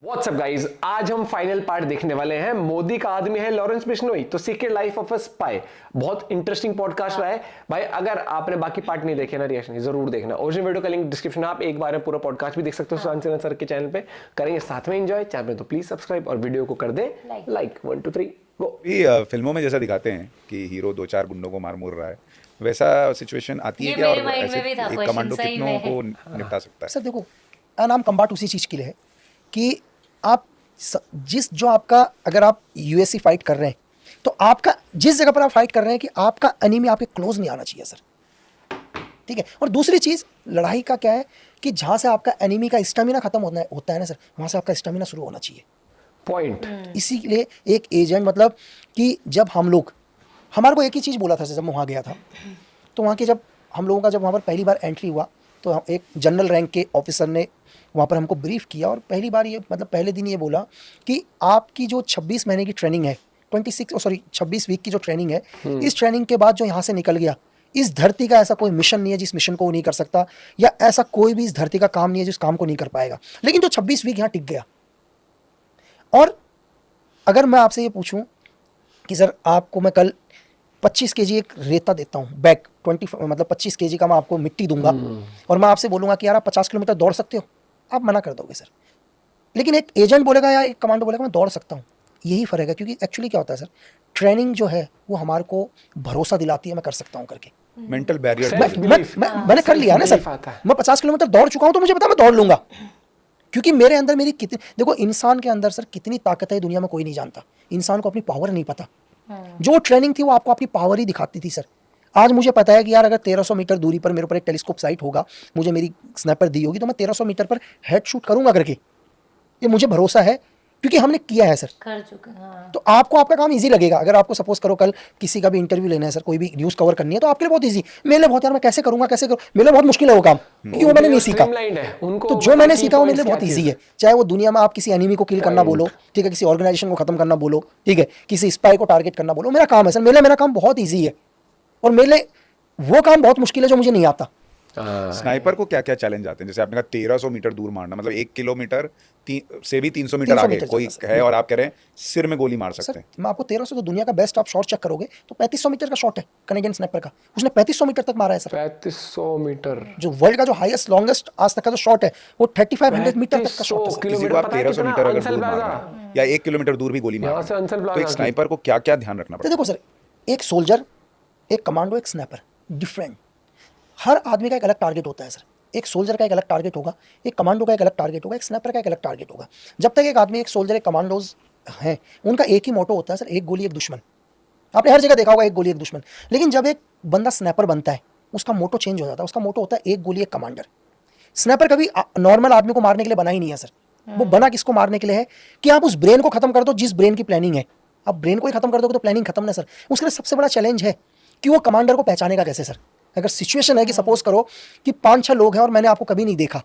What's up guys, आज हम final part देखने वाले हैं। मोदी का आदमी है लॉरेंस बिश्नोई, तो secret life of a spy. बहुत इंटरेस्टिंग पॉडकास्ट रहा है भाई। अगर आपने बाकी पार्ट नहीं देखे ना, रिएक्शन जरूर देखना। ओरिजिनल वीडियो का लिंक डिस्क्रिप्शन में, आप एक बार में पूरा पॉडकास्ट भी देख सकते हो। सुशांत सर के चैनल पे करेंगे साथ में एंजॉय। चैनल तो प्लीज सब्सक्राइब और वीडियो को कर दे लाइक। 1 2 3 गो। फिल्मों में जैसा दिखाते हैं कि हीरो 2-4 गुंडों को मार मुर रहा है, वैसा सिचुएशन आती है क्या? और ऐसे एक कमांडो कितनों को निपटा सकता है? सर देखो, नाम कम्बाट उसी चीज़ के लिए है कि आप जिस जो आपका, अगर आप यूएससी फाइट कर रहे हैं तो आपका जिस जगह पर आप फाइट कर रहे हैं कि आपका एनिमी आपके क्लोज नहीं आना चाहिए सर, ठीक है। और दूसरी चीज़ लड़ाई का क्या है कि जहाँ से आपका एनिमी का स्टेमिना खत्म होता है ना सर, वहाँ से आपका स्टेमिना शुरू होना चाहिए। पॉइंट। इसीलिए एक एजेंट, मतलब कि जब हम लोग, हमारे को एक ही चीज़ बोला था जब मैं वहाँ गया था, तो वहाँ के जब हम लोगों का जब वहाँ पर पहली बार एंट्री हुआ तो एक जनरल रैंक के ऑफिसर ने वहाँ पर हमको ब्रीफ किया और पहली बार ये, मतलब पहले दिन ये बोला कि आपकी जो 26 महीने की ट्रेनिंग है, 26 वीक की जो ट्रेनिंग है, इस ट्रेनिंग के बाद जो यहाँ से निकल गया, इस धरती का ऐसा कोई मिशन नहीं है जिस मिशन को वो नहीं कर सकता, या ऐसा कोई भी इस धरती का काम नहीं है जिस काम को नहीं कर पाएगा। लेकिन जो 26 वीक यहाँ टिक गया, और अगर मैं आपसे ये पूछूं कि सर आपको मैं कल 25 केजी एक रेता देता हूँ, बैग 20, मतलब 25 केजी का मैं आपको मिट्टी दूंगा, और मैं आपसे बोलूँगा कि यार आप 50 किलोमीटर दौड़ सकते हो, आप मना कर दोगे सर। लेकिन एक एजेंट बोलेगा या एक कमांडो बोलेगा मैं दौड़ सकता हूँ। यही फ़र्क है, क्योंकि एक्चुअली क्या होता है सर, ट्रेनिंग जो है वो हमारे को भरोसा दिलाती है मैं कर सकता हूँ करके। मेंटल बैरियर मैंने कर लिया ना सर, मैं 50 किलोमीटर दौड़ चुका हूँ तो मुझे पता मैं दौड़ लूंगा, क्योंकि मेरे अंदर मेरी कितनी, देखो इंसान के अंदर सर कितनी ताकत है दुनिया में कोई नहीं जानता। इंसान को अपनी पावर नहीं पता। जो ट्रेनिंग थी वो आपको अपनी पावर ही दिखाती थी सर। आज मुझे पता है कि यार अगर 1300 मीटर दूरी पर मेरे ऊपर एक टेलीस्कोप साइट होगा, मुझे मेरी स्नाइपर दी होगी, तो मैं 1300 मीटर पर हेड शूट करूंगा करके। ये मुझे भरोसा है क्योंकि हमने किया है सर, कर चुके हैं। हाँ। तो आपको आपका काम इजी लगेगा। अगर आपको सपोज करो कल किसी का भी इंटरव्यू लेना है सर, कोई भी न्यूज़ कवर करनी है, तो आपके लिए बहुत इजी। मेरे लिए बहुत, यार मैं कैसे करूंगा, कैसे करूँ, मेरे लिए बहुत मुश्किल है वो काम, क्योंकि वो मैंने नहीं सीखा। तो जो मैंने सीखा वो मेरे लिए बहुत ईजी है। चाहे वो दुनिया में आप किसी एनिमी को किल करना बोलो, ठीक है, किसी ऑर्गेनाइजेशन को खत्म करना बोलो, ठीक है, किसी स्पाई को टारगेट करना बोलो, मेरा काम है सर। मेरे काम बहुत ईजी है, और मेरे लिए वो काम बहुत मुश्किल है जो मुझे नहीं आता। स्नाइपर को क्या क्या चैलेंज आते हैं? जैसे आपने कहा 1300 मीटर दूर मारना, मतलब 1 किलोमीटर से भी 300 मीटर आगे कोई है और आप कह रहे हैं सिर में गोली मार सकते हैं। मैं आपको 1300, तो दुनिया का बेस्ट आप शॉट चेक करोगे तो 3500 मीटर का शॉट है कनेडियन स्नाइपर का। उसने 3500 मीटर तक मारा है सर। 3500 मीटर जो वर्ल्ड का जो हाईएस्ट लॉन्गेस्ट आज तक का जो शॉट है वो 3500 मीटर तक का शॉट है। किसी को आप 1300 मीटर अगर दूर मार रहे हैं या 1 किलोमीटर दूर भी गोली मार रहे हैं, तो एक स्नाइपर को क्या क्या ध्यान रखना पड़ता है? देखो सर, एक सोल्जर, एक कमांडो, एक स्नाइपर, डिफरेंट। हर आदमी का एक अलग टारगेट होता है सर। एक सोल्जर का एक अलग टारगेट होगा, एक कमांडो का एक अलग टारगेट होगा, एक स्नाइपर का एक अलग टारगेट होगा। जब तक एक आदमी, एक सोल्जर, एक कमांडोज हैं, उनका एक ही मोटो होता है सर, एक गोली एक दुश्मन। आपने हर जगह देखा होगा एक गोली एक दुश्मन। लेकिन जब एक बंदा स्नाइपर बनता है, उसका मोटो चेंज हो जाता है। उसका मोटो होता है एक गोली एक कमांडर। स्नाइपर कभी नॉर्मल आदमी को मारने के लिए बना ही नहीं है सर। वो बना किसको मारने के लिए है कि आप उस ब्रेन को खत्म कर दो जिस ब्रेन की प्लानिंग है। आप ब्रेन को ही खत्म कर दोगे तो प्लानिंग खत्म ना सर। उसके लिए सबसे बड़ा चैलेंज है कि वो कमांडर को पहचानेगा कैसे सर। अगर सिचुएशन है कि सपोज करो कि 5-6 लोग हैं और मैंने आपको कभी नहीं देखा,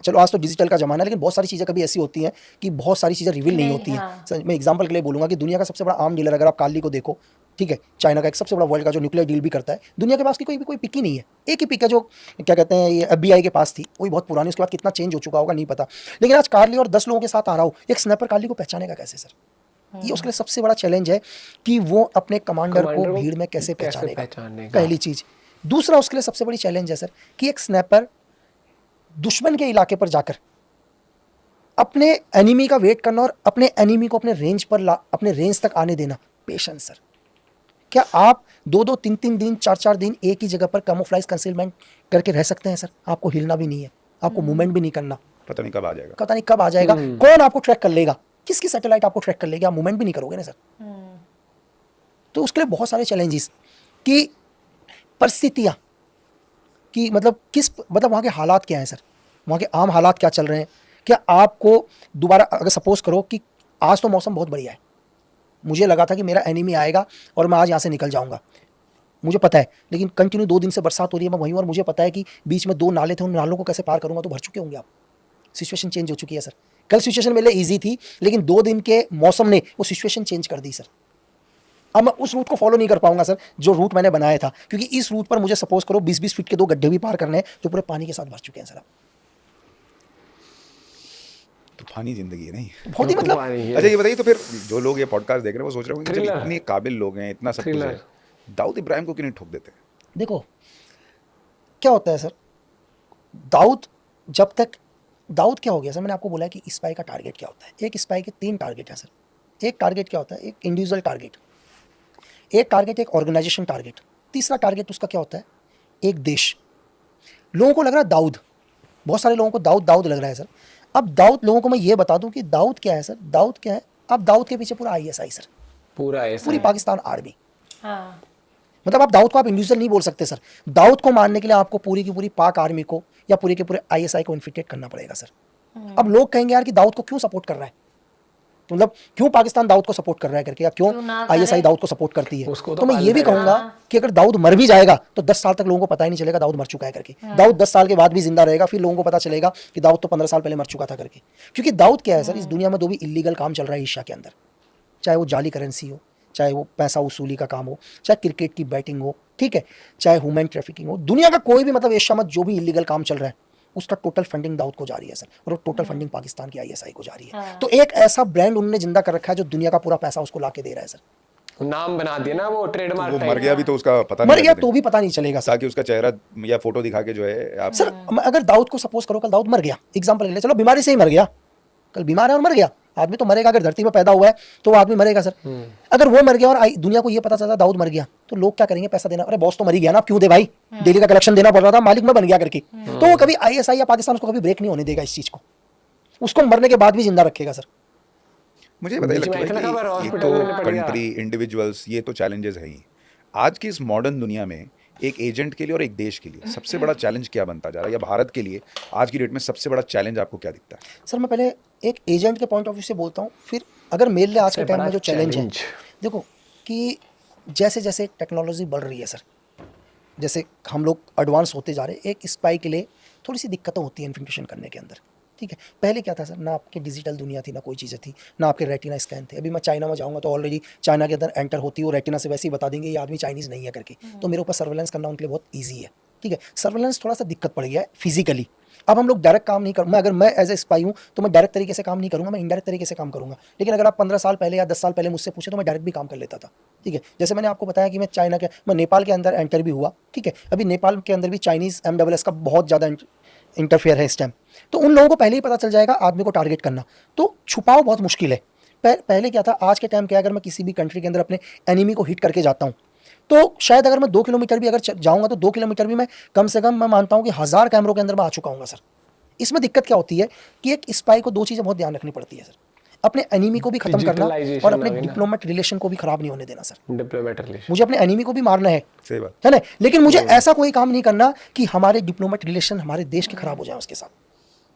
चलो आज तो डिजिटल का जमाना है, लेकिन बहुत सारी चीज़ें कभी ऐसी होती हैं कि बहुत सारी चीज़ें रिवील नहीं होती हैं सर। मैं एग्जांपल के लिए बोलूँगा कि दुनिया का सबसे बड़ा आर्म डीलर अगर आप काली को देखो, ठीक है, चाइना का एक सबसे बड़ा वर्ल्ड का जो न्यूक्लियर डील भी करता है, दुनिया के पास की कोई पिक ही नहीं है। एक ही पिक है जो क्या कहते हैं, ये FBI के पास थी, वही बहुत पुरानी, उसके बाद कितना चेंज हो चुका होगा नहीं पता। लेकिन आज कार्ली और 10 लोगों के साथ आ रहा हो, एक स्नाइपर कार्ली को पहचानेगा कैसे सर? ये उसके लिए सबसे बड़ा चैलेंज है कि वो अपने कमांडर को भीड़ में कैसे पहचानेगा, पहली चीज़। दूसरा उसके लिए सबसे बड़ी चैलेंज है सर कि एक स्नाइपर दुश्मन के इलाके पर जाकर अपने एनिमी का वेट करना और अपने एनिमी को अपने रेंज पर अपने रेंज तक आने देना। Patience sir. क्या आप 2-2, 3-3 दिन, 4-4 दिन एक ही जगह पर कैमोफ्लेज कंसीलमेंट करके रह सकते हैं सर? आपको हिलना भी नहीं है, आपको मूवमेंट भी नहीं करना, पता नहीं कब आ जाएगा, पता नहीं कब आ जाएगा, कौन आपको ट्रैक कर लेगा, किसकी सैटेलाइट आपको ट्रैक कर लेगी, आप मूवमेंट भी नहीं करोगे ना सर। तो उसके लिए बहुत सारे चैलेंजेस कि परिस्थितियाँ, कि मतलब मतलब वहाँ के हालात क्या हैं सर, वहाँ के आम हालात क्या चल रहे हैं। क्या आपको दोबारा, अगर सपोज करो कि आज तो मौसम बहुत बढ़िया है, मुझे लगा था कि मेरा एनिमी आएगा और मैं आज यहाँ से निकल जाऊँगा, मुझे पता है, लेकिन कंटिन्यू 2 दिन से बरसात हो रही है, मैं वहीं हूँ और मुझे पता है कि बीच में 2 नाले थे, उन नालों को कैसे पार करूँगा, तो भर चुके होंगे आप। सिचुएशन चेंज हो चुकी है सर। कल सिचुएशन मेरे लिए ईजी थी, लेकिन 2 दिन के मौसम ने वो सिचुएशन चेंज कर दी सर। अब मैं उस रूट को फॉलो नहीं कर पाऊंगा सर जो रूट मैंने बनाया था, क्योंकि इस रूट पर मुझे सपोज करो 20-20 फीट के 2 गड्ढे भी पार करने हैं जो पूरे पानी के साथ भर चुके हैं सर। तूफानी जिंदगी है नहीं। बहुत ही मतलब अच्छा ये बताइए, तो फिर जो लोग ये पॉडकास्ट देख रहे हैं वो सोच रहे होंगे कि जब Thriller। इतने काबिल लोग हैं, इतना सब कुछ है, दाऊद इब्राहिम को क्यों नहीं ठोक देते? देखो क्या होता है सर, दाऊद जब तक दाऊद क्या हो गया सर, मैंने आपको बोला कि स्पाई का टारगेट क्या होता है। एक स्पाई के 3 टारगेट है सर। एक टारगेट क्या होता है, एक इंडिविजुअल टारगेट, एक टारगेट एक ऑर्गेनाइजेशन टारगेट, तीसरा टारगेट उसका क्या होता है, एक देश। लोगों को लग रहा है दाऊद, बहुत सारे लोगों को दाऊद दाऊद लग रहा है सर। अब दाऊद, लोगों को मैं ये बता दूं कि दाऊद क्या है सर, दाऊद क्या है। अब दाऊद के पीछे पूरा ISI सर, पूरा ऐसा पूरी है। पाकिस्तान आर्मी। हाँ मतलब आप दाऊद को आप इंडिविजुअल नहीं बोल सकते सर। दाऊद को मारने के लिए आपको पूरी की पूरी पाक आर्मी को या पूरे के पूरे ISI को इन्फिल्ट्रेट करना पड़ेगा सर। अब लोग कहेंगे यार कि दाऊद को क्यों सपोर्ट कर रहा है, मतलब क्यों पाकिस्तान दाऊद को सपोर्ट कर रहा है करके, या क्यों क्यों ना ISI करे? दाऊद को सपोर्ट करती है। उसको तो तो मैं ये भी पालना है। कहूंगा कि अगर दाऊद मर भी जाएगा तो 10 साल तक लोगों को पता ही नहीं चलेगा दाऊद मर चुका है करके। दाऊद 10 साल के बाद भी जिंदा रहेगा, फिर लोगों को पता चलेगा कि दाऊद तो 15 साल पहले मर चुका था करके। क्योंकि दाऊद क्या है सर, इस दुनिया में जो भी इलीगल काम चल रहा है एशिया के अंदर, चाहे वो जाली करेंसी हो, चाहे वो पैसा वसूली का काम हो, चाहे क्रिकेट की बैटिंग हो, ठीक है, चाहे ह्यूमन ट्रैफिकिंग हो, दुनिया का कोई भी मतलब एशिया में जो भी इलीगल काम चल रहा है उसका टोटल फंडिंग दाऊद को जा रही है सर, और टोटल फंडिंग पाकिस्तान की ISI को जा रही है। हाँ। तो एक ऐसा ब्रांड उन्होंने जिंदा कर रखा है जो दुनिया का पूरा पैसा उसको ला के दे रहा है सर। नाम बना दिया ना वो ट्रेडमार्क वो मर गया भी तो उसका पता मर नहीं गया लगने तो भी पता नहीं चलेगा सर। ताकि उसका चेहरा या फोटो दिखा के जो है आप सर अगर दाऊद को सपोज करो, कल दाऊद मर गया, एग्जांपल ले, चलो बीमारी से ही मर गया, कल बीमार है और मर गया, आदमी तो मरेगा। अगर धरती में पैदा हुआ है तो वो आदमी मरेगा सर। अगर वो मर गया और दुनिया को ये पता चला दाऊद मर गया, तो लोग क्या करेंगे, पैसा देना, अरे बॉस तो मर ही गया ना, क्यों दे भाई, डेली का कलेक्शन देना पड़ रहा था, मालिक मैं बन गया करके। तो वो कभी ISI या पाकिस्तान उसको कभी ब्रेक नहीं होने देगा इस चीज को, उसको मरने के बाद भी जिंदा रखेगा सर। मुझे बताइए बीच में लगता है इतना खबर कि ये हॉस्पिटल में तो पड़ गया। कंट्री इंडिविजुअल्स ये तो चैलेंजेस है ही। आज की इस मॉडर्न दुनिया में एक एजेंट के लिए और एक देश के लिए सबसे बड़ा चैलेंज क्या बनता जा रहा है, या भारत के लिए आज की डेट में सबसे बड़ा चैलेंज आपको क्या दिखता है? सर मैं पहले एक एजेंट के पॉइंट ऑफ व्यू से बोलता हूँ, फिर अगर मेरे लिए आज के सबसे टाइम में बड़ा जो चैलेंज है, challenge। देखो कि जैसे जैसे टेक्नोलॉजी बढ़ रही है सर, जैसे हम लोग एडवांस होते जा रहे हैं, एक स्पाई के लिए थोड़ी सी दिक्कतें होती हैं इन्फॉर्मेशन करने के अंदर, ठीक है। पहले क्या था सर, ना आपकी डिजिटल दुनिया थी, ना कोई चीज़ें थी, ना आपके रेटिना स्कैन थे। अभी मैं चाइना में जाऊँगा तो ऑलरेडी चाइना के अंदर एंटर होती है, वो रेटिना से वैसे ही बता देंगे ये आदमी चाइनीज़ नहीं है करके, तो मेरे ऊपर सर्वेलेंस करना उनके लिए बहुत ईजी है, ठीक है। सर्वेलेंस थोड़ा सा दिक्कत पड़ गया है फिजिकली। अब हम लोग डायरेक्ट काम नहीं करूँ, अगर मैं एज ए स्पाई हूँ तो मैं डायरेक्ट तरीके से काम नहीं करूँगा, मैं इनडायरेक्ट तरीके से काम करूँगा। लेकिन अगर आप 15 साल पहले या 10 साल पहले मुझसे पूछे तो मैं डायरेक्ट भी काम कर लेता था, ठीक है। जैसे मैंने आपको बताया कि मैं नेपाल के अंदर एंटर भी हुआ, ठीक है। अभी नेपाल के अंदर भी चाइनीज़ MSS का बहुत ज़्यादा इंटरफेयर है इस टाइम, तो उन लोगों को पहले ही पता चल जाएगा आदमी को टारगेट करना, तो छुपाओ बहुत मुश्किल है। पहले क्या था, आज के टाइम क्या, अगर मैं किसी भी कंट्री के अंदर अपने एनिमी को हिट करके जाता हूँ तो शायद अगर मैं 2 किलोमीटर भी अगर जाऊँगा तो 2 किलोमीटर भी मैं कम से कम मैं मानता हूँ कि 1000 कैमरों के अंदर मैं आ चुका हूँ सर। इसमें दिक्कत क्या होती है कि एक स्पाई को 2 चीज़ें बहुत ध्यान रखनी पड़ती है सर, अपने एनिमी को भी खत्म करना Digitalization और अपने आ गई ना। डिप्लोमेट रिलेशन को भी खराब नहीं होने देना सर। Diplomat relation. मुझे अपने एनिमी को भी मारना है सही बात। है ना, लेकिन मुझे ऐसा कोई काम नहीं करना कि हमारे डिप्लोमेट रिलेशन हमारे देश के खराब हो जाए उसके साथ।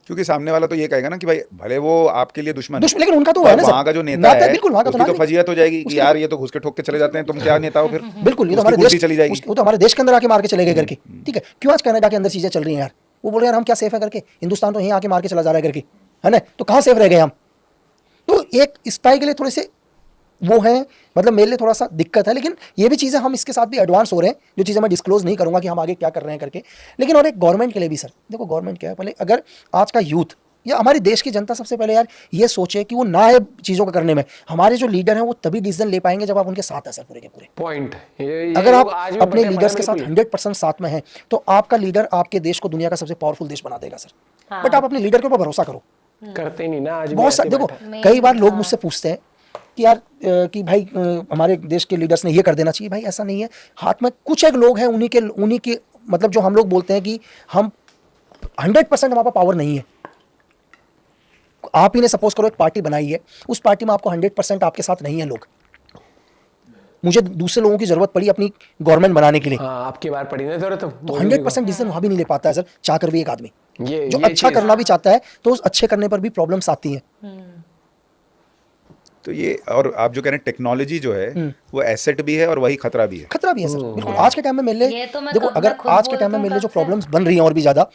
क्योंकि सामने वाला तो ये कहेगा ना कि भाई भले वो आपके लिए दुश्मन है, लेकिन उनका तो पर है ना सर, वहाँ का जो नेता नाता है बिल्कुल वहाँ का तो उसकी तो नागरिक। फजीयत हो जाएगी कि यार ये तो घुस के ठोक के चले जाते हैं, तुम क्या नेता हो फिर। बिल्कुल, ये तो उसकी हमारे कुर्सी देश चली जाएगी। वो तो हमारे देश के अंदर आके मार के चले गए करके, ठीक है। क्यों आज कनाडा के अंदर चीजें चल रही हैं यार, वो बोल रहे हैं यार हम क्या सेफ है करके, हिंदुस्तान तो यहीं आके मार के चला जा रहा है करके, है ना, तो कहाँ सेफ रह गए हम। तो एक स्पाई के लिए थोड़े से वो है, मतलब मेरे लिए थोड़ा सा दिक्कत है, लेकिन ये भी चीज़ें हम इसके साथ भी एडवांस हो रहे हैं, जो चीज़ें मैं डिस्क्लोज नहीं करूंगा कि हम आगे क्या कर रहे हैं करके। लेकिन और एक गवर्नमेंट के लिए भी सर, देखो गवर्नमेंट क्या है, पहले अगर आज का यूथ या हमारी देश की जनता सबसे पहले यार ये सोचे कि वो ना है चीज़ों को करने में, हमारे जो लीडर हैं वो तभी डिसीजन ले पाएंगे जब आप उनके साथ हैं सर, पूरे के पूरे। पॉइंट। अगर आप अपने लीडर्स के साथ 100% साथ में हैं तो आपका लीडर आपके देश को दुनिया का सबसे पावरफुल देश बना देगा सर। बट आप अपने लीडर के ऊपर भरोसा करो, करते नहीं ना आज भी बहुत ऐसे देखो बैठा। कई बार लोग मुझसे पूछते हैं कि यार कि भाई हमारे देश के लीडर्स ने ये कर देना चाहिए। भाई ऐसा नहीं है, हाथ में कुछ एक लोग हैं, उन्हीं के मतलब जो हम लोग बोलते हैं कि हम 100% हमारे पास पावर नहीं है। आप ही ने सपोज करो एक पार्टी बनाई है, उस पार्टी में आपको 100% आपके साथ नहीं है लोग, मुझे दूसरे लोगों की जरूरत पड़ी अपनी गवर्नमेंट बनाने के लिए, हाँ आपकी बार पड़ी ना जरूरत, तो 100% डिसीजन वहां भी नहीं ले पाता है सर, चाह कर भी एक आदमी ये जो ये अच्छा चीज़- करना भी चाहता है तो उस अच्छे करने पर भी प्रॉब्लम्स आती हैं। तो ये, और आप जो कह रहे हैं टेक्नोलॉजी जो है वो एसेट भी है और वही खतरा भी है। खतरा भी है सर, बिल्कुल। आज के टाइम में मेरे ये लिए तो मैं देखो, खुद अगर आज के टाइम में बोलती मेरे लिए जो हूँ कब से। प्रॉब्लम्स बन रही हैं और भी ज्यादा,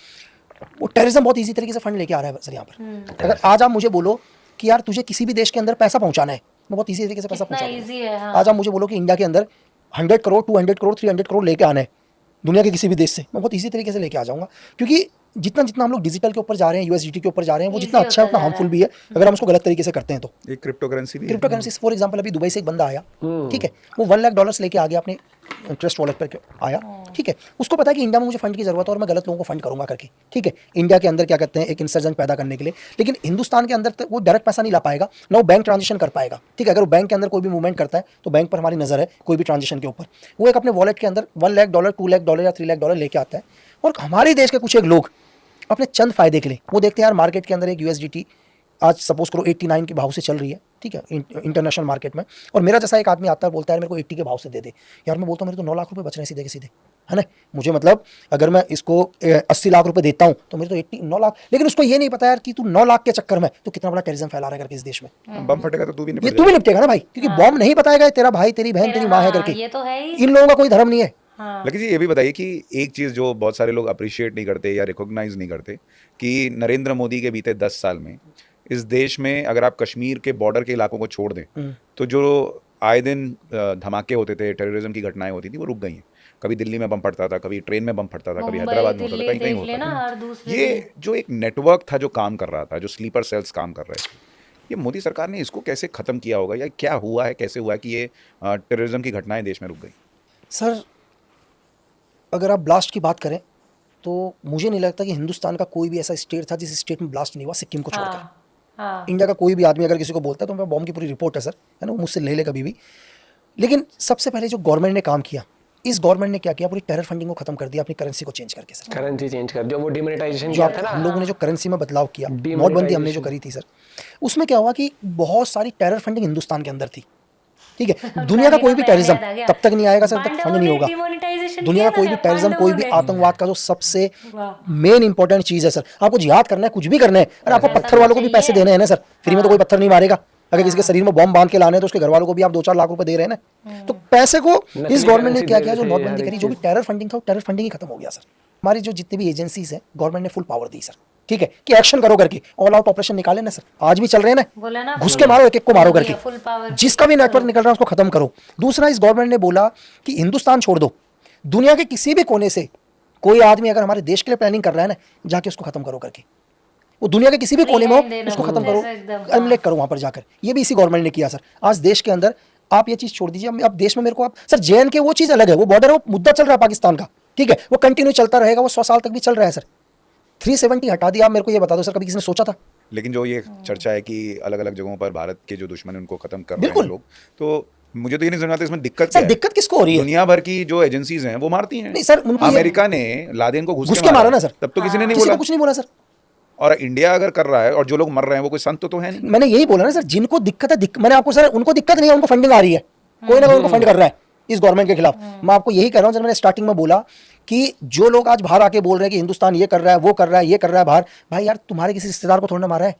वो टेररिज्म बहुत इजी तरीके से फंड लेके आ रहा है सर यहाँ पर। अगर आज आप मुझे बोलो कि यार तुझे किसी भी देश के अंदर पैसा पहुंचाना है, मैं बहुत इजी तरीके से पैसा कितना पहुंचा easy दूंगा। है, हाँ। आज आप मुझे बोलो कि इंडिया के अंदर 100 करोड़ 200 करोड़ 300 करोड़ लेके आना है दुनिया के किसी भी देश से, मैं बहुत इजी तरीके से लेके आ जाऊंगा, क्योंकि जितना जितना हम लोग डिजिटल के ऊपर जा रहे हैं, यूएसडीटी के ऊपर जा रहे हैं, वो Easy जितना अच्छा है होता उतना जा हार्मफुल रहा भी है अगर हम उसको गलत तरीके से करते हैं तो। एक क्रिप्टो करेंसी भी है। क्रिप्टो करेंसी फॉर एग्जांपल अभी दुबई से एक बंदा आया, ठीक है, वो $1 लाख लेके आ गया अपने ट्रस्ट वॉलेट पर आया, ठीक है, उसको पता है कि इंडिया में मुझे फंड की जरूरत है और मैं गलत लोगों को फंड करूंगा करके, ठीक है, इंडिया के अंदर क्या कहते हैं एक इंसर्जेंट पैदा करने के लिए, लेकिन हिंदुस्तान के अंदर तो वो डायरेक्ट पैसा नहीं ला पाएगा ना, वो बैंक ट्रांजेक्शन कर पाएगा, ठीक है, अगर वो बैंक के अंदर कोई भी मूवमेंट करता है तो बैंक पर हमारी नजर है कोई भी ट्रांजेक्शन के ऊपर, वो एक अपने वॉलेट के अंदर $1 लाख, $2 लाख या $3 लाख लेके आता है, और हमारे देश के कुछ एक लोग अपने चंद फायदे के लिए वो देखते हैं यार मार्केट के अंदर एक यूएसडीटी आज सपोज करो 89 के भाव से चल रही है, ठीक है, इंटरनेशनल मार्केट में, और मेरा जैसा एक आदमी आता है बोलता है मेरे को 80 के भाव से दे दे, यार मैं बोलता हूँ मेरे तो 9 लाख रुपए बच रहे हैं सीधे के सीधे, है ना, मुझे मतलब अगर मैं इसको 80 लाख रुपए देता हूँ तो मेरे तो 9 लाख, लेकिन उसको ये नहीं पता यार कि तू 9 लाख के चक्कर में तो कितना बड़ा टेररिज्म फैला रहा है करके इस देश में। बम फटेगा तो तू भी ये निपट तू भी निपटेगा ना भाई, क्योंकि बॉम्ब नहीं बताएगा तेरा भाई तेरी बहन तेरी माँ है करके, ये तो है ही। इन लोगों का कोई धर्म नहीं है। लेकिन जी ये भी बताइए कि एक चीज़ जो बहुत सारे लोग अप्रिशिएट नहीं करते या रिकॉग्नाइज नहीं करते कि नरेंद्र मोदी के बीते 10 साल में इस देश में अगर आप कश्मीर के बॉर्डर के इलाकों को छोड़ दें तो जो आए दिन धमाके होते थे, टेररिज्म की घटनाएं होती थी, वो रुक गई हैं। कभी दिल्ली में बम फटता था, कभी ट्रेन में बम फटता था, कभी मुंबई, हैदराबाद में होता था, दिल्ली कहीं कहीं देख होता लेना, हर था। दूसरे ये जो एक नेटवर्क था जो काम कर रहा था, जो स्लीपर सेल्स काम कर रहे थे, ये मोदी सरकार ने इसको कैसे ख़त्म किया होगा या क्या हुआ है, कैसे हुआ है कि ये टेररिज्म की घटनाएं देश में रुक गई? सर अगर आप ब्लास्ट की बात करें तो मुझे नहीं लगता कि हिंदुस्तान का कोई भी ऐसा स्टेट था जिस स्टेट में ब्लास्ट नहीं हुआ, सिक्किम को छोड़कर। हाँ, इंडिया का कोई भी आदमी अगर किसी को बोलता है तो मैं बॉम्ब की पूरी रिपोर्ट है सर, है ना, वो मुझसे ले ले कभी भी। लेकिन सबसे पहले जो गवर्नमेंट ने काम किया, इस गवर्नमेंट ने क्या किया, पूरी टेरर फंडिंग को खत्म कर दिया अपनी करेंसी को चेंज करके सर। करेंसी चेंज कर, जो वो डिमोनेटाइजेशन जो किया आप था ना, हम लोगों ने जो करेंसी में बदलाव किया, नोटबंदी हमने जो करी थी सर, उसमें क्या हुआ कि बहुत सारी टेरर फंडिंग हिंदुस्तान के अंदर थी, ठीक है, दुनिया का कोई भी टेररिज्म तब तक नहीं आएगा सर, तब तक फंड नहीं होगा। दुनिया का कोई भी टेररिज्म, कोई भी आतंकवाद का जो सबसे मेन इंपॉर्टेंट चीज है सर, आपको जिहाद करना है, कुछ भी करना है, अरे आपको पत्थर वालों को भी पैसे देने हैं ना सर, फ्री में तो कोई पत्थर नहीं मारेगा। अगर किसी के शरीर में बॉम्ब बांध के लाने हैं तो उसके घर वालों को भी आप 2-4 लाख रुपए दे रहे हैं ना, तो पैसे को इस गवर्नमेंट ने क्या किया, जो नोटबंदी करी, जो भी टेरर फंडिंग था वो टेरर फंडिंग ही खत्म हो गया सर। हमारी जो जितनी भी एजेंसीज है गवर्नमेंट ने फुल पावर दी सर, ठीक है, कि एक्शन करो करके, ऑल आउट ऑपरेशन निकाले ना सर, आज भी चल रहे हैं बोला ना, ना, घुस के मारो, एक एक को मारो करके, फुल पावर, जिसका भी नेटवर्क निकल रहा है उसको खत्म करो। दूसरा, इस गवर्नमेंट ने बोला कि हिंदुस्तान छोड़ दो, दुनिया के किसी भी कोने से कोई आदमी अगर हमारे देश के लिए प्लानिंग कर रहा है ना, जाके उसको खत्म करो करके, वो दुनिया के किसी भी कोने में हो उसको खत्म करो, एलिमिनेट करो वहां पर जाकर। ये भी इसी गवर्नमेंट ने किया सर। आज देश के अंदर आप ये चीज छोड़ दीजिए, अब देश में मेरे को आप सर जेएन के वो चीज अलग है, वो बॉर्डर वो मुद्दा चल रहा है पाकिस्तान का, ठीक है, वो कंटिन्यू चलता रहेगा, वो 100 साल तक भी चल रहा है सर। 370 हटा दिया, आप मेरे को ये बता दो सर, कभी किसी ने सोचा था? लेकिन जो ये चर्चा है कि अलग अलग जगहों पर भारत के जो दुश्मन है उनको खत्म कर रहे हैं बिल्कुल। लोग, तो मुझे तो ये नहीं समझ आता इसमें दिक्कत सर क्या है? दिक्कत किसको हो रही है? दुनिया भर की जो एजेंसीज हैं वो मारती हैं। नहीं सर, उनको ये- अमेरिका ने लादेन को घुस के मारा ना सर, तब तो किसी ने नहीं किसी बोला। ने कुछ नहीं बोला सर। और इंडिया अगर कर रहा है और जो लोग मर रहे हैं वो कोई संत तो है नहीं। मैंने यही बोला ना सर, जिनको दिक्कत है मैंने आपको सर, उनको दिक्कत नहीं है, उनको फंडिंग आ रही है, कोई ना कोई उनको फंड कर रहा है इस गवर्नमेंट के खिलाफ। मैं आपको यही कह रहा हूँ सर, मैंने स्टार्टिंग में बोला कि जो लोग आज बाहर आके बोल रहे हैं कि हिंदुस्तान ये कर रहा है, वो कर रहा है, ये कर रहा है बाहर, भाई यार तुम्हारे किसी रिश्तेदार को थोड़ा ना मारा है,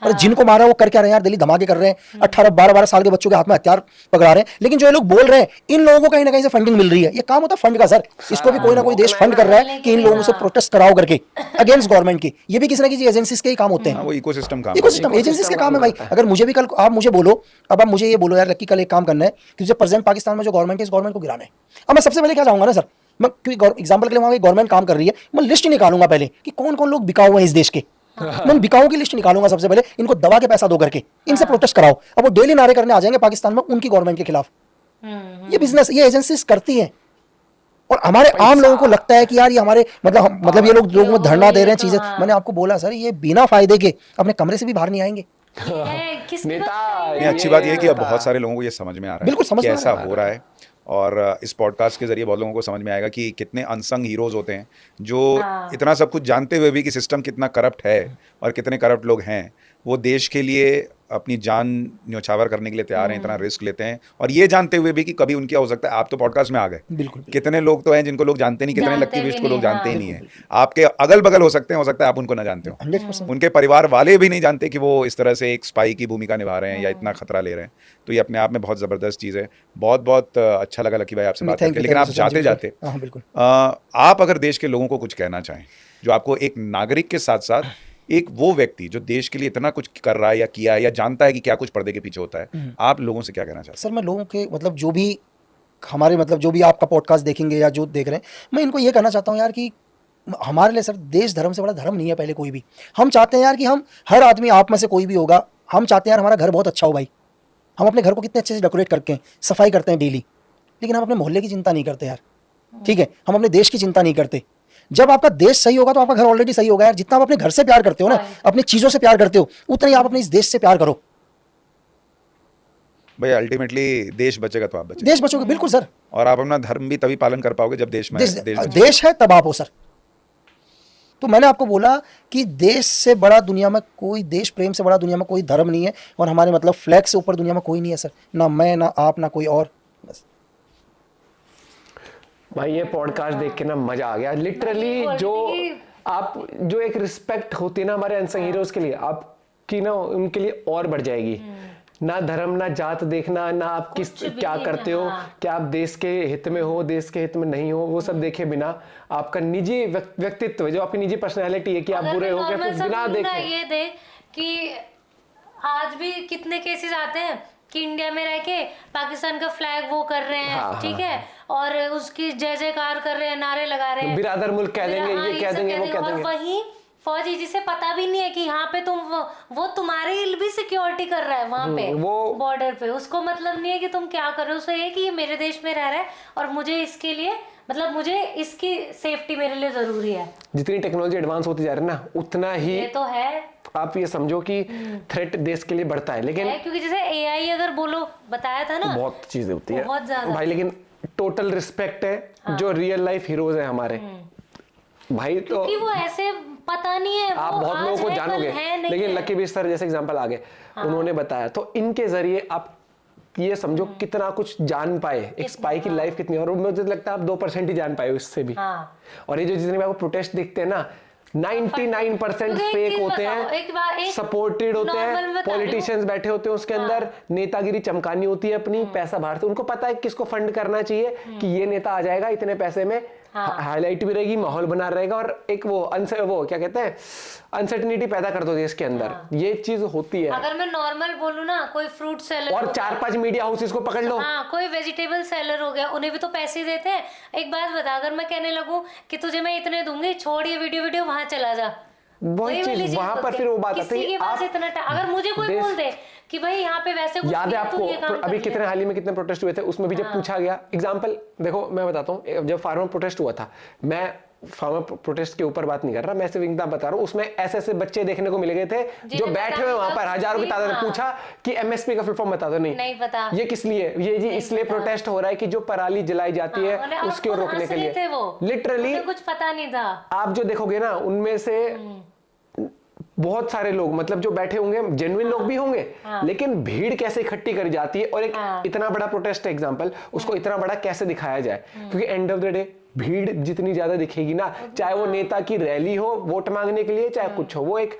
अरे जिनको मारा वो कर क्या रहे हैं यार, दिल्ली धमाके कर रहे हैं, 18-12 साल के बच्चों के हाथ में हथियार पकड़ा रहे हैं। लेकिन जो ये लोग बोल रहे हैं, इन लोगों को कहीं ना कहीं से फंडिंग मिल रही है, ये काम होता है फंड का सर, इसको भी कोई ना कोई देश फंड कर रहा है कि इन लोगों से प्रोटेस्ट कराओ करके अगेंस्ट गवर्नमेंट की। ये भी किसी ना किसी एजेंसीज के ही काम होते हैं, वो इकोसिस्टम काम इकोसिस्टम एजेंसीज के काम है भाई। अगर मुझे भी कल आप मुझे बोलो, अब आप मुझे ये बोलो यार लक्की कल एक काम करना है कि जो प्रेजेंट पाकिस्तान में जो गवर्नमेंट है इस गवर्नमेंट को गिराना है, अब मैं सबसे पहले क्या चाहूंगा ना सर, मैं क्योंकि एग्जाम्पल के लिए वहां गवर्नमेंट काम कर रही है, मैं लिस्ट निकालूंगा पहले कि कौन कौन लोग बिकाऊ हैं इस देश के, मैं बिकाऊ की लिस्ट निकालूंगा सबसे पहले, इनको दबा के पैसा दो करके इनसे प्रोटेस्ट कराओ। अब वो डेली नारे करने आ जाएंगे पाकिस्तान में उनकी गवर्नमेंट के खिलाफ। ये बिजनेस ये एजेंसीज करती हैं, और हमारे आम लोगों को लगता है कि यार ये हमारे मतलब ये लोग लोगों में धरना दे रहे हैं चीजें। मैंने आपको बोला सर, ये बिना फायदे के अपने कमरे से भी बाहर नहीं आएंगे। नहीं, अच्छी बात यह है कि अब बहुत सारे लोगों को ये समझ में आ रहा है बिल्कुल समझ कि में आ ऐसा रहा है। हो रहा है। और इस पॉडकास्ट के जरिए बहुत लोगों को समझ में आएगा कि कितने अनसंग हीरोज होते हैं जो इतना सब कुछ जानते हुए भी कि सिस्टम कितना करप्ट है और कितने करप्ट लोग हैं, वो देश के लिए अपनी जान न्यौछावर करने के लिए तैयार हैं, इतना रिस्क लेते हैं, और ये जानते हुए भी कि कभी उनकी हो सकता है। आप तो पॉडकास्ट में आ गए, बिल्कुल कितने लोग तो हैं जिनको लोग जानते नहीं, कितने जानते लक्की भी विस्ट को लोग नहीं, जानते ही हाँ। नहीं है। आपके अगल बगल हो सकते हैं आप उनको ना जानते हो, 100%। उनके परिवार वाले भी नहीं जानते कि वो इस तरह से एक स्पाई की भूमिका निभा रहे हैं या इतना खतरा ले रहे हैं। तो ये अपने आप में बहुत ज़बरदस्त चीज़ है। बहुत बहुत अच्छा लगा लकी भाई आपसे बात करके। लेकिन आप जाते जाते बिल्कुल आप अगर देश के लोगों को कुछ कहना चाहें, जो आपको एक नागरिक के साथ साथ एक वो व्यक्ति जो देश के लिए इतना कुछ कर रहा है या किया है या जानता है कि क्या कुछ पर्दे के पीछे होता है, आप लोगों से क्या कहना चाहते हैं? सर मैं लोगों के मतलब जो भी हमारे मतलब जो भी आपका पॉडकास्ट देखेंगे या जो देख रहे हैं, मैं इनको ये कहना चाहता हूँ यार कि हमारे लिए सर देश धर्म से बड़ा धर्म नहीं है पहले कोई भी। हम चाहते हैं यार कि हम हर आदमी, आप में से कोई भी होगा, हम चाहते हैं यार हमारा घर बहुत अच्छा हो भाई। हम अपने घर को कितने अच्छे से डेकोरेट करके सफाई करते हैं डेली, लेकिन हम अपने मोहल्ले की चिंता नहीं करते यार, ठीक है, हम अपने देश की चिंता नहीं करते। जब आपका देश सही होगा तो आपका घर ऑलरेडी सही होगा यार। जितना आप अपने घर से प्यार करते हो ना, अपनी चीजों से प्यार करते हो, उतना ही आप अपने इस देश से प्यार करो। भाई अल्टीमेटली देश बचेगा तो आप बचेंगे, देश बचोगे, बिल्कुल सर। और आप अपना धर्म भी तभी पालन कर पाओगे जब देश में बचेगा। देश है तब आप हो सर। तो मैंने आपको बोला कि देश से बड़ा दुनिया में कोई, देश प्रेम से बड़ा दुनिया में कोई धर्म नहीं है, और हमारे मतलब फ्लैग से ऊपर दुनिया में कोई नहीं है सर, ना मैं, ना आप, ना कोई और। बस भाई ये पॉडकास्ट देख के ना मजा आ गया लिटरली। जो आप जो एक रिस्पेक्ट होती है ना हमारे अनसंग हीरोज के लिए, आपकी ना उनके लिए और बढ़ जाएगी। ना धर्म ना जात देखना, ना आप किस क्या करते हो, क्या आप देश के हित में हो, देश के हित में नहीं हो, वो सब देखे बिना आपका निजी व्यक्तित्व, जो आपकी निजी पर्सनैलिटी है कि आप बुरे हो क्या, बिना देखे। ये देख कि आज भी कितने केसेस आते हैं कि इंडिया में रह के पाकिस्तान का फ्लैग वो कर रहे हैं, ठीक है, और उसकी जय जयकार कर रहे हैं, नारे लगा रहे हैं, बिरादर मुल्क कह देंगे, ये कह देंगे, वो कह देंगे। और वहीं फौजी जिसे पता भी नहीं है कि यहाँ पे तुम वो तुम्हारी भी सिक्योरिटी कर रहा है वहां पे, वो बॉर्डर पे, उसको मतलब नहीं है कि तुम क्या कर रहे हो, उसे ये कि ये मेरे देश में रह रहा है और मुझे इसके लिए, मतलब मुझे इसकी सेफ्टी मेरे लिए जरूरी है। जितनी टेक्नोलॉजी एडवांस होती जा रही है ना, उतना ही ये तो है, आप ये समझो कि थ्रेट देश के लिए बढ़ता है। लेकिन क्योंकि जैसे एआई अगर बोलो, बताया था ना, बहुत चीजें होती है बहुत ज्यादा भाई, लेकिन टोटल रिस्पेक्ट है जो रियल लाइफ हीरोज है हमारे भाई। तो क्योंकि वो ऐसे पता नहीं है, आप बहुत लोगों को जानोगे, लेकिन लकी बीच सर जैसे एग्जांपल आ गए, उन्होंने बताया, तो इनके जरिए आप ये समझो कितना कुछ जान पाए, एक स्पाई की लाइफ कितनी, और मुझे लगता है आप 2% ही जान पाए उससे भी। और ये जो जितने भी आपको प्रोटेस्ट दिखते हैं ना, 99% फेक होते हैं, सपोर्टेड होते हैं, पॉलिटिशियंस बैठे होते हैं उसके अंदर, नेतागिरी चमकानी होती है अपनी, पैसा बाहर से, उनको पता है किसको फंड करना चाहिए, कि ये नेता आ जाएगा इतने पैसे में, हाईलाइट भी रहेगी, माहौल बना रहेगा, और एक वो क्या कहते हैं, अनसर्टेनिटी पैदा कर दो देश के अंदर। ये चीज होती है। अगर मैं नॉर्मल बोलूं ना, कोई फ्रूट सेलर और 4-5 मीडिया हाउसेस को पकड़ लो, कोई वेजिटेबल सेलर हो गया, उन्हें भी तो पैसे देते हैं। एक बात बता, अगर मैं कहने लगूं कि तुझे मैं इतने दूंगी, छोड़ ये वीडियो वहां चला जा, वही चीज वहां पर फिर वो बात आती है। अगर मुझे कोई बोल दे कि भाई यहाँ पे वैसे कुछ याद है आपको अभी कितने हाल ही में कितने प्रोटेस्ट हुए थे, उसमें भी जब पूछा गया, एग्जांपल देखो मैं बताता हूँ, जब फार्मर प्रोटेस्ट हुआ था, मैं फार्मर प्रोटेस्ट के ऊपर बात नहीं कर रहा, मैं सिर्फ इतना बता रहा हूँ, उसमें ऐसे बच्चे देखने को मिल गए थे जो बैठे हुए वहां पर हजारों की तादाद में, पूछा कि एमएसपी का फुल फॉर्म बता दो, नहीं पता, ये किस लिए, ये जी इसलिए प्रोटेस्ट हो रहा है कि जो पराली जलाई जाती है उसको रोकने के लिए, लिटरली कुछ पता नहीं था। आप जो देखोगे ना, उनमें से बहुत सारे लोग, मतलब जो बैठे होंगे जेन्युइन लोग भी होंगे, लेकिन भीड़ कैसे इकट्ठी करी जाती है, और एक इतना बड़ा प्रोटेस्ट एग्जांपल, उसको इतना बड़ा कैसे दिखाया जाए, क्योंकि एंड ऑफ द डे भीड़ जितनी ज्यादा दिखेगी ना, चाहे वो नेता की रैली हो वोट मांगने के लिए, चाहे कुछ हो, वो एक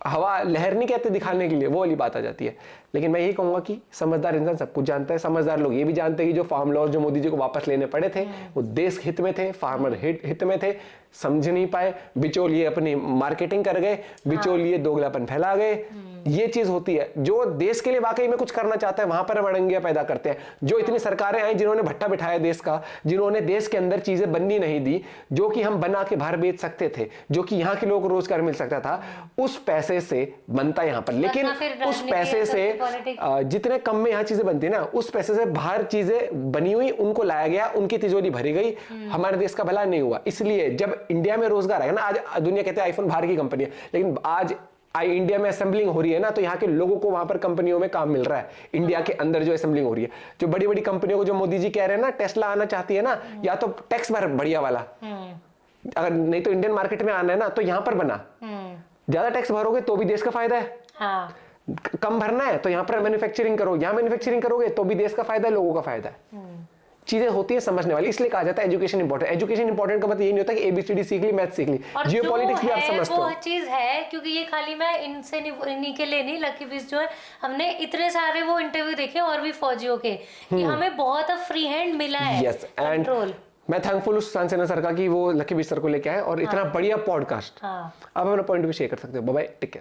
हवा लहर नहीं कहते दिखाने के लिए, वो वाली बात आ जाती है। लेकिन मैं यही कहूंगा कि समझदार इंसान सब कुछ जानता है। समझदार लोग ये भी जानते हैं कि जो फार्म लॉज जो मोदी जी को वापस लेने पड़े थे, वो देश हित में थे, फार्मर हित में थे, समझ नहीं पाए, बिचौलिए अपनी मार्केटिंग कर गए, बिचौलिए दोगलापन फैला गए। ये चीज होती है, जो देश के लिए वाकई में कुछ करना चाहता है वहां पर अड़ंगियां पैदा करते हैं। जो इतनी सरकारें आई जिन्होंने भट्टा बिठाया देश का, जिन्होंने देश के अंदर चीजें बननी नहीं दी, जो कि हम बना के बाहर बेच सकते थे, जो कि यहाँ के लोगों को रोजगार मिल सकता था, उस पैसे से बनता यहाँ पर। लेकिन उस पैसे से जितने कम में यहाँ चीजें बनती है ना, उस पैसे से बाहर चीजें बनी हुई उनको लाया गया, उनकी तिजोरी भरी गई, हमारे देश का भला नहीं हुआ। इसलिए जब इंडिया में रोजगार आएगा ना, आज दुनिया कहते हैं आईफोन बाहर की कंपनी है, लेकिन आज इंडिया में असेंबलिंग हो रही है ना, तो यहाँ के लोगों को वहां पर कंपनियों में काम मिल रहा है। इंडिया के अंदर जो असेंबलिंग हो रही है, जो बड़ी बड़ी कंपनियों को, जो मोदी जी कह रहे हैं ना टेस्ला आना चाहती है ना, या तो टैक्स भर बढ़िया वाला, अगर नहीं तो इंडियन मार्केट में आना है ना, तो यहाँ पर बना, ज्यादा टैक्स भरोगे तो भी देश का फायदा है, कम भरना है तो यहाँ पर मैन्युफैक्चरिंग करो, यहाँ मैन्युफैक्चरिंग करोगे तो भी देश का फायदा है, लोगों का फायदा है। चीजें होती है समझने वाली, इसलिए कहा जाता है एजुकेशन इंपॉर्टेंट। एजुकेशन इंपॉर्टेंट का मतलब ये नहीं होता कि एबीसीडी सीख ली, मैथ सीख ली, जियोपॉलिटिक्स भी आप समझते हो। वो चीज है, क्योंकि ये खाली मैं इनसे इन्हीं के लिए नहीं, लकी बीस जो है, हमने इतने सारे वो इंटरव्यू देखे और भी फौजियों के, कि हमें बहुत फ्री हैंड मिला है। यस, एंड मैं थैंकफुल उस सांसेना सर का कि वो लकी बीस सर को लेके आए और इतना बढ़िया पॉडकास्ट। आप अपना पॉइंट भी शेयर कर सकते हो। Bye bye, take care.